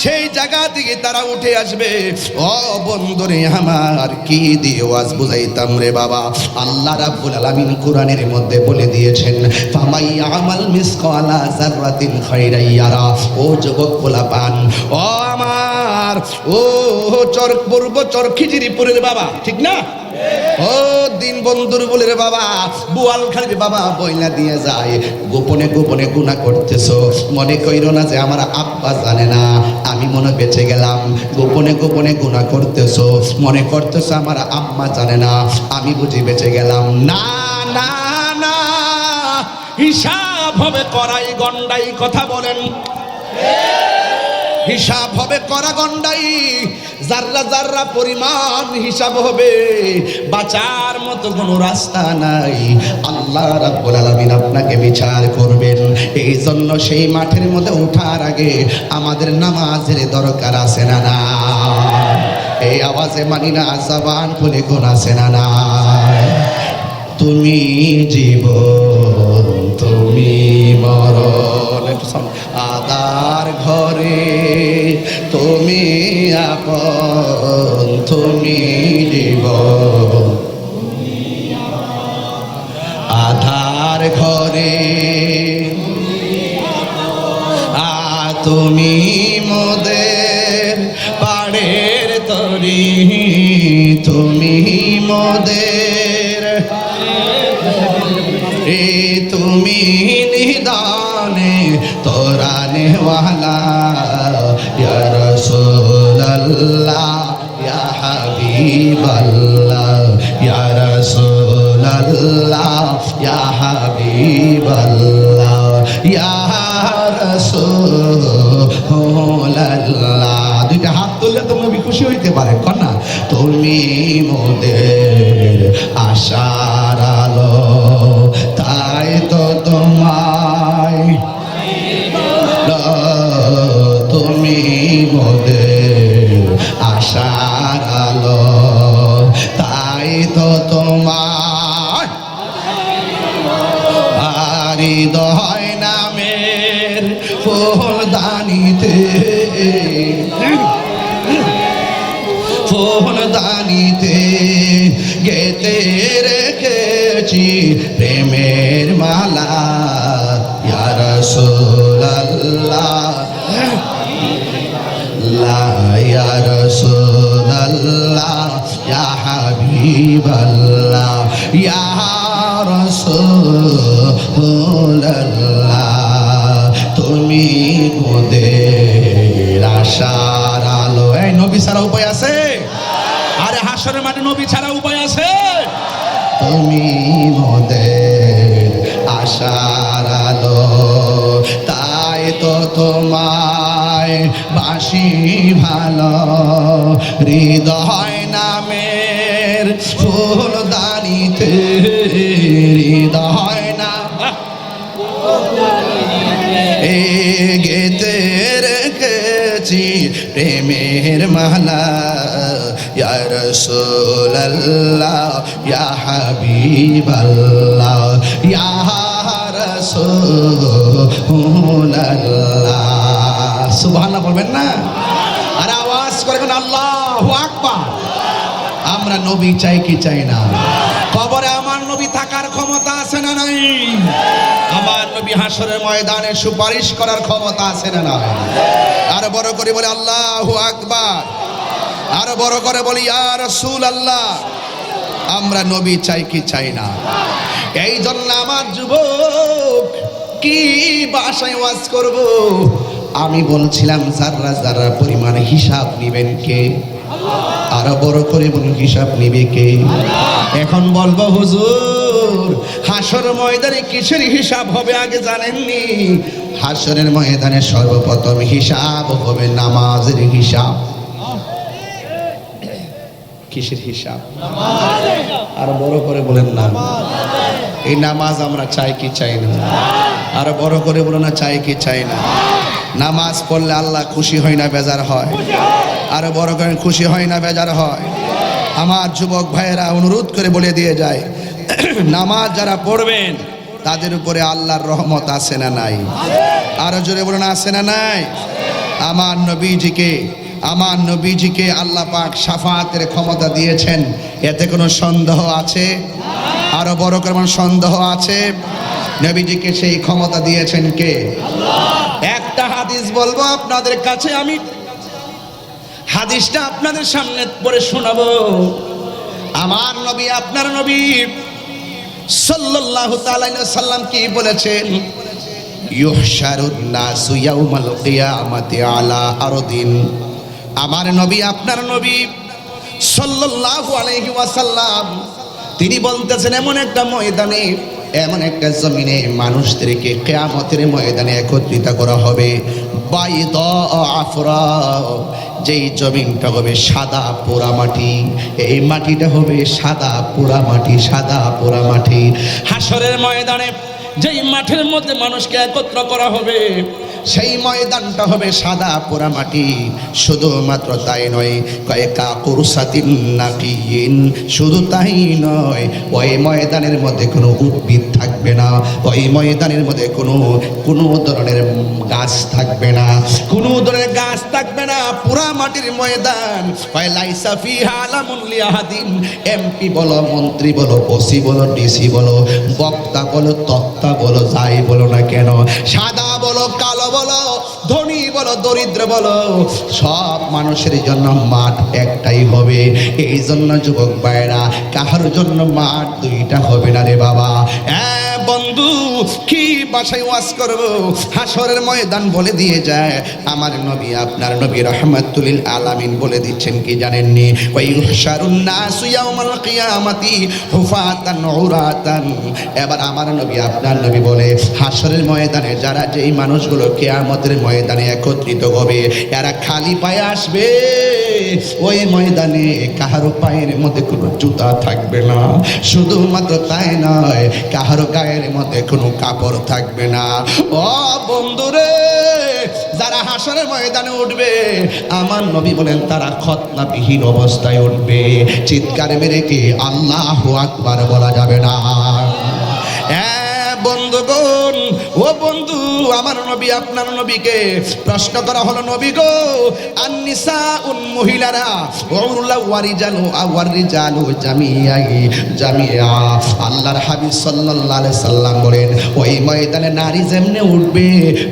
সেই জায়গা থেকে তারা উঠে আসবে। ও বন্ধুরে আমার, কি দিয়ে ওয়াজ বুঝাইতাম রে বাবা। আল্লাহ রাব্বুল আলামিন কোরআনের মধ্যে বলে দিয়েছেন, ফামাই আমাল মিসকালা যাররাতিন খাইরান ইয়ারা। ও যুবক পোলাপান, ও আমার, ও চরপূর্ব চরখিজিরিপুরের বাবা, ঠিক না? ও দিন বন্ধুর বলে রে বাবা, বোয়ালখালীর বাবা বইলা দিয়ে যায়, গোপনে গোপনে গুনাহ করতেছো, মনে কইরো না যে আমার আব্বা জানে না আমি মনে বেঁচে গেলাম। গোপনে গোপনে গুনাহ করতেছো, মনে করতেছো আমার আম্মা জানে না আমি বুঝি বেঁচে গেলাম। না না না, হিসাব হবে করাই গন্ডাই। কথা বলেন, হিসাব হবে করা গন্ডাই, জাররা জাররা পরিমাণ হিসাব হবে। বাঁচার মতো কোনো রাস্তা নাই। আল্লাহ রাব্বুল আলামিন আপনাকে বিচার করবেন। এই জন্য সেই মাঠের মধ্যে ওঠার আগে আমাদের নামাজের দরকার আছে না না? এই আওয়াজে মানি না, জবান খুলে কোন আছে না না? তুমি জীবন, তুমি মরণ, আদার ঘরে তুমি আপন, তুমি জীবন, আধার ঘরে তুমি মোদের পাড়ের তরি, তুমি মোদের, তুমি নিদানে তোরানে ওয়ালা, ইয়া রাসূলুল্লাহ ইয়া হাবিবাল্লাহ, ইয়া রাসূলুল্লাহ ইয়া হাবিবাল্লাহ, ইয়া রাসূলুল্লাহ। দুইটা হাত তুললে তো নবী খুশি হইতে পারে, কন্যা তুমি মোদের আশার আলো, তাই তো তোমায়, তুমি মোদের আশার আলো, তাই তো তোমায় হৃদয় নামের ফুলদানিতে, ফুলদানিতে গেতে রেখেছি প্রেমের মালা, ইয়া রাসূলুল্লাহ ইয়া রাসূলুল্লাহ ইয়া হাবিবাল্লাহ, ইয়া রাসূলুল্লাহ, তুমি মোদের আশার আলো। এই নবী ছাড়া উপায় আছে? আরে হাসরের মাঠে নবী ছাড়া উপায় আছে? তুমি মোদের আশার আলো, তাই তো তোমায় বাসি ভালো, হৃদয় নামের ফুলদানিতে, হৃদয় না গেতে বেঁধেছি প্রেমের মালা ইয়া রাসূলুল্লাহ ইয়া হাবিবাল্লাহ ইয়া রাসূলুল্লাহ। সুবহানাল্লাহ বলবেন না? আর আওয়াজ করে বলেন আল্লাহু আকবার। আমরা নবী চাই কি চাই না? কবরে আমার নবী থাকার ক্ষমতা আছে না নাই? আমার নবী হাসরের ময়দানে সুপারিশ করার ক্ষমতা আছে না নাই? আরো বড় করে বলে আল্লাহু আকবার। আরো বড় করে বলি ইয়া রাসূলুল্লাহ। আমরা নবী চাই কি চাই না? এই জন্য আমার যুবক কি ভাষায় ওয়াজ করব? আমি বলছিলাম যারা যারা পরিমাণ হিসাব নিবেন কে? আরো বড় করে বলুন হিসাব নিবে কে? এখন বলবো হুজুর হাসর ময়দানে কিসের হিসাব হবে আগে জানেননি? হাসরের ময়দানে সর্বপ্রথম হিসাব হবে নামাজের হিসাব। কিসের হিসাব? আরো বড় করে বলেন না। এই নামাজ আমরা চাই কি চাই না? আরো বড় করে বলো না চাই কি চাই না? নামাজ পড়লে আল্লাহ খুশি হয় না বেজার হয়? আরো বড় করে খুশি হয় না বেজার হয়? আমার যুবক ভাইয়েরা অনুরোধ করে বলে দিয়ে যায় নামাজ যারা পড়বেন তাদের উপরে আল্লাহর রহমত আছে না নাই? আরো জোরে বলুন আছে না নাই? আমার নবীজিকে আল্লাহ পাক শাফাতের ক্ষমতা দিয়েছেন, এতে কোনো সন্দেহ আছে? আরো বড় করে সন্দেহ আছে? নবীজিকে সেই ক্ষমতা দিয়েছেন কে? একটা হাদিস বলবো আপনাদের কাছে, আমি হাদিসটা আপনাদের সামনে পড়ে শোনাবো। আমার নবী আপনার নবী সাল্লাল্লাহু তাআলা আলাইহি সাল্লাম কি বলেছেন? ইউহশারুন নাসু ইয়াউমাল কিয়ামাতি আলা আরদিন। আমার নবী আপনার নবী সাল্লাল্লাহু আলাইহি ওয়াসাল্লাম তিনি বলতেছেন এমন একটা ময়দানে, এমন একটা জমিনে মানুষদেরকে কিয়ামতের ময়দানে একত্রিত করা হবে। বাইদা আফরা, যেই জমিনটা হবে সাদা পোড়া মাটি, এই মাটিটা হবে সাদা পোড়া মাটি, সাদা পোড়া মাটি। হাসরের ময়দানে যেই মাঠের মধ্যে মানুষকে একত্র করা হবে সেই ময়দানটা হবে সাদা পোড়া মাটি। শুধুমাত্র তাই নয়, কয়েকা কুরসাতিন নাকিয়িন, শুধু তাই নয়, ওই ময়দানের মধ্যে কোনো উদ্ভিদ থাকবে না, ওই ময়দানের মধ্যে কোনো ধরনের গাছ থাকবে না, কোনো ধরনের গাছ থাকবে না। পোড়া মাটির ময়দান। লাইসা ফিহা আলামুন লিআহাদিন। এমপি বলো, মন্ত্রী বলো, ওসি বলো, ডিসি বলো, বক্তা বলো, তক্তা বলো, যাই বলো না কেন, সাদা বলো, কালো বলো, ধনী বলো, দরিদ্র বলো, সব মানুষের জন্য মাঠ একটাই হবে। এই জন্য যুবক ভাইরা, কাহার জন্য মাঠ দুইটা হবে না রে বাবা। বন্ধু কি ভাষায় ওয়াজ করব? হাসরের ময়দান বলে দিয়ে যায় আমার নবী আপনার নবী রাহমাতুল লিল আলামিন বলে দিচ্ছেন কি জানেননি? ওয়াইহশারুন নাসু ইয়াউমাল কিয়ামাতি হুফাতান উরাতান। এবার আমার নবী আপনার নবী বলে হাসরের ময়দানে যারা যেই মানুষগুলো কিয়ামতের ময়দানে একত্রিত হবে এরা খালি পায়ে আসবে। ওই ময়দানে কাহারো পায়ের মধ্যে কোনো জুতা থাকবে না, শুধুমাত্র তাই নয়, কাহারো গায়ের মধ্যে কোনো কাপড় থাকবে না। ও বন্ধুরে, যারা হাসরের ময়দানে উঠবে আমার নবী বলেন তারা খতনাবিহীন অবস্থায় উঠবে। চিৎকার মেরে কি আল্লাহু আকবার বলা যাবে না? বন্ধুগণ, ও বন্ধু, আমার নবী আপনার নবীকে প্রশ্ন করা হলো, নবী গো আন-নিসাউন, মহিলারা, ওয়াউলা ওয়ারিজালু আওয়ারিজালু জামিয়া। আল্লাহর হাবিব সাল্লাল্লাহু আলাইহি সাল্লাম বলেন ওই ময়দানে নারী যেমনে উঠবে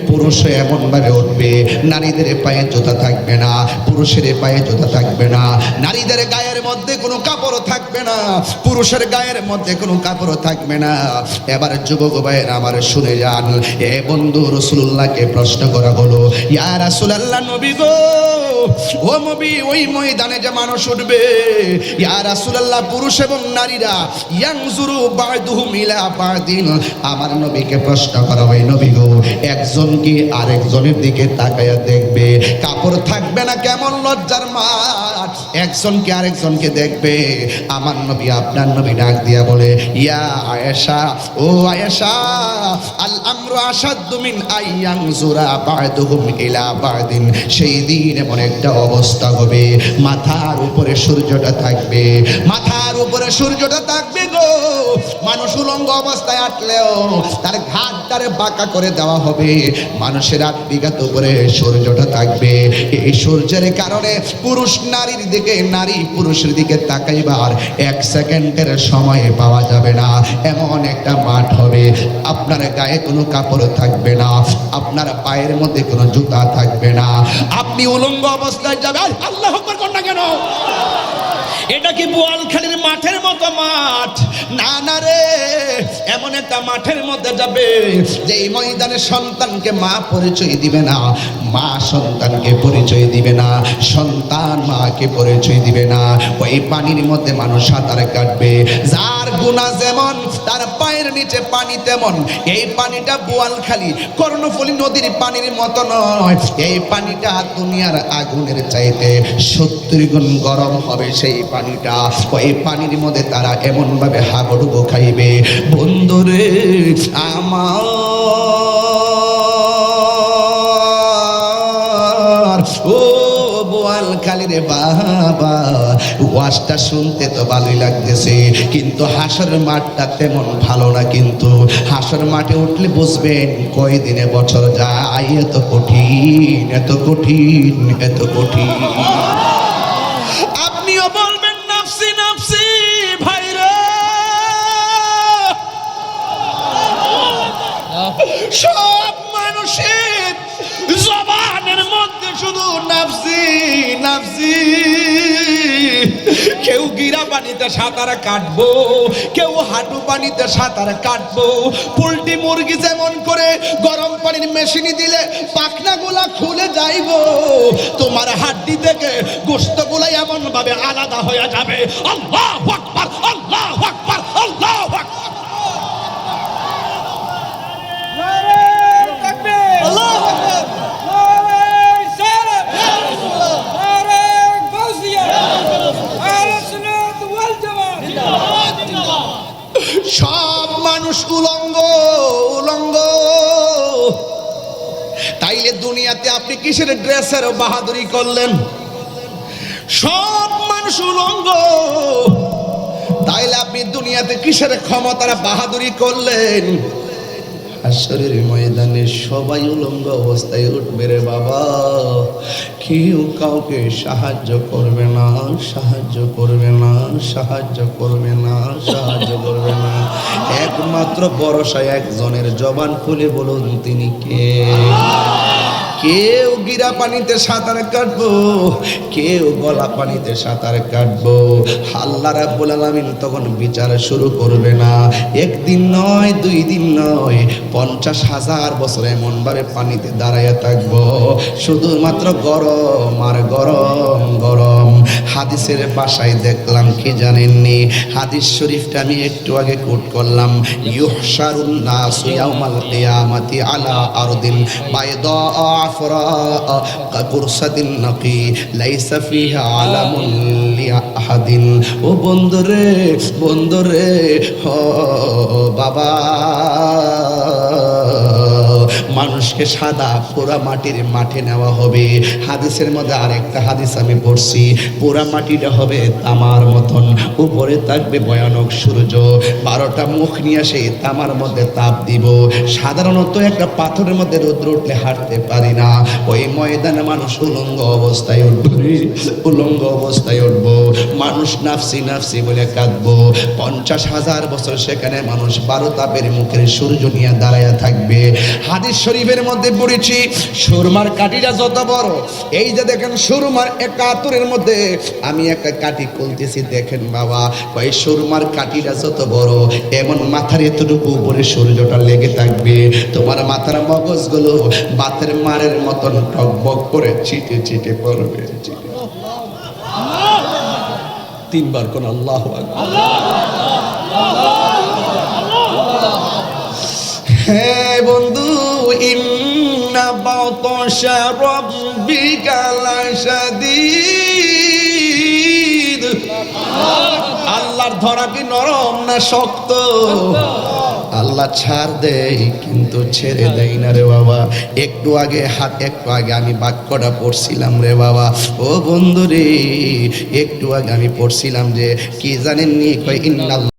পুরুষও এমন ভাবে উঠবে। নারীদের পায়ে জুতা থাকবে না, পুরুষের পায়ে জুতা থাকবে না, নারীদের গায়ের মধ্যে কোনো কাপড় থাকবে না, পুরুষের গায়ের মধ্যে কোনো কাপড় থাকবে না। এবার যুবক ভাইয়েরা আমার শুনে যান, এ বন্ধু রাসূলুল্লাহকে প্রশ্ন করা হলো, ইয়া রাসূলুল্লাহ, নবী গো, ও নবী, ওই ময়দানে যে মানুষ উঠবে ইয়া রাসূলুল্লাহ, পুরুষ এবং নারীরা, ইয়ানজুরু বা'দুহুম ইলা বা'দিন। আমার নবীকে প্রশ্ন করা হয়, নবী গো, একজন কি আরেকজনের দিকে তাকায়া দেখবে, কাপড় থাকবে না, কেমন লজ্জার মাঠ, একজন কি আরেকজনকে দেখবে। আমার নবী আপনার নবী ডাক দিয়া বলে, ইয়া আয়েশা, ও আয়েশা, আল আমরু আশাদ্দু মিন আইয়ানজুরা বা'দুহুম ইলা বা'দিন। সেই দিন এমন একটা অবস্থা হবে, মাথার উপরে সূর্যটা থাকবে, মাথার উপরে সূর্যটা থাকবে গো। মানুষ উলঙ্গ অবস্থায় হাঁটলেও তার ঘাটটারে বাঁকা করে দেওয়া হবে। মানুষের 8 বিঘাত উপরে সূর্যটা থাকবে। এই সূর্যের কারণে পুরুষ নারীর দিকে, নারী পুরুষের দিকে তাকাইবার 1 সেকেন্ডের সময় পাওয়া যাবে না। এমন একটা মাঠ হবে, আপনার গায়ে কোনো কাপড় থাকবে না, আপনার পায়ের মধ্যে কোনো জুতা থাকবে না, আপনি উলঙ্গ অবস্থায় যাবেন। আল্লাহু আকবার কোন না কেন? এটা কি বোয়ালখালীর মাঠের মতো মাঠ? না না রে, এমন একটা মাঠের মধ্যে যাবে যে ময়দানে সন্তানকে মা পরিচয় দিবে না, মা সন্তানকে পরিচয় দিবে না, সন্তান মাকে পরিচয় দিবে না। ওই পানির মধ্যে মানুষ সাঁতার কাটবে। যার গুনাহ যেমন তার পায়ের নিচে পানি তেমন। এই পানিটা বোয়ালখালী কর্ণফুলী নদীর পানির মতো নয়। এই পানিটা দুনিয়ার আগুনের চাইতে 70 গুণ গরম হবে। সেই পানিটা, ওই পানির মধ্যে তারা এমন ভাবে হাবুডুবু খাইবে। বন্ধুরে আমার, ও বোয়ালখালী রে বাবা, ওয়াজটা শুনতে তো ভালোই লাগতেছে, কিন্তু হাসর মাঠটা তেমন ভালো না। কিন্তু হাসর মাঠে উঠলে বুঝবেন কয়দিনে বছর যায়। এত কঠিন, এত কঠিন, এত কঠিন। আপনিও বলবেন নাফসি নাফসি ভাইরা। সব মানুষের জবানের মধ্যে শুধু নাফসি নাফসি। কেউ গিরা পানিতে সাঁতার কাটবো, কেউ হাঁটু পানিতে সাঁতার কাটবো। পোল্ট্রি মুরগি যেমন করে গরম পানির মেশিনে দিলে পাখনাগুলা খুলে যাইবো, তোমার হাড্ডি থেকে গোশতগুলা এমন ভাবে আলাদা হয়ে যাবে। আল্লাহু আকবার, আল্লাহু আকবার, আল্লাহু আকবার। সব মানুষ উলঙ্গ উলঙ্গ। তাইলে দুনিয়াতে আপনি কিসের ড্রেসের বাহাদুরি করলেন? সব মানুষ উলঙ্গ, তাইলে আপনি দুনিয়াতে কিসের ক্ষমতার বাহাদুরি করলেন? হাসরের ময়দানে সবাই উলঙ্গ অবস্থায় উঠবে রে বাবা। কেউ কাউকে সাহায্য করবে না, সাহায্য করবে না, সাহায্য করবে না, সাহায্য করবে না। একমাত্র ভরসা একজনের। জবান খুলে বলুন তিনি কে? কেউ গিরা পানিতে সাঁতার কাটবো, কেউ গলা পানিতে সাঁতার কাটবো। আল্লাহ রাব্বুল আলামিন তখন বিচার শুরু করবে না। একদিন নয়, 2 দিন নয়, 50,000 বছর এমন ভাবে পানিতে দাঁড়াইয়া থাকবো, শুধুমাত্র গরম আর গরম গরম। হাদিসের ভাষায় দেখলাম কি জানেননি? হাদিস শরীফটা আমি একটু আগে কোট করলাম। ইউহশারুন নাসু ইয়াউমাল কিয়ামাতি আলা আরদিন বাইদা কাকুরসাতিন নাকি লাইসা ফিহা আলামুন লিআহাদিন। ও বন্ধুরে, বন্ধুরে, ও বাবা, মানুষকে সাদা পোড়া মাটির মাঠে নেওয়া হবে। হাদিসের মধ্যে আরেকটা হাদিস আমি পড়ছি, পোড়া মাটিটা হবে তামার মতন, উপরে থাকবে ভয়ানক সূর্য, 12টা মুখ নিয়ে সেই তামার মধ্যে তাপ দিব। সাধারণত একটা পাথরের মধ্যে রৌদ্র উঠলে হাঁটতে পারি না। ওই ময়দানে মানুষ উলঙ্গ অবস্থায় উঠবে, উলঙ্গ অবস্থায় উঠবো। মানুষ নাফসি নাফসি বলে কাঁদবো। 50,000 বছর সেখানে মানুষ 12 তাপের মুখের সূর্য নিয়ে দাঁড়াইয়া থাকবে। হাদিস শরীফের মধ্যে পড়েছি, সুরমার কাঠিটা যত বড়, এই যে দেখেন সুরমার একাতুরের মধ্যে আমি একটা কাঠি খুলতেছি, দেখেন বাবা, ওই সুরমার কাঠিটা যত বড়, এমন মাথার এতটুকু উপরে সূর্যটা লেগে থাকবে। তোমার মাথার মগজগুলো বাতের মারের মতন টকবক করে ছিটে ছিটে পড়বে। 3 বার কোন আল্লাহু আকবার। হে বন্ধু, ইন্না বাতাশা রাব্বিকা লাশাদীদ। আল্লাহর ধরা কি নরম না শক্ত? আল্লাহ আল্লাহ ছাড় দেয় কিন্তু ছেড়ে দেয় না রে বাবা। একটু আগে আমি বাক্যটা পড়ছিলাম রে বাবা, ও বন্ধু রে, একটু আগে আমি পড়ছিলাম যে কি জানেননি, কয় ইন্নাল্লাহ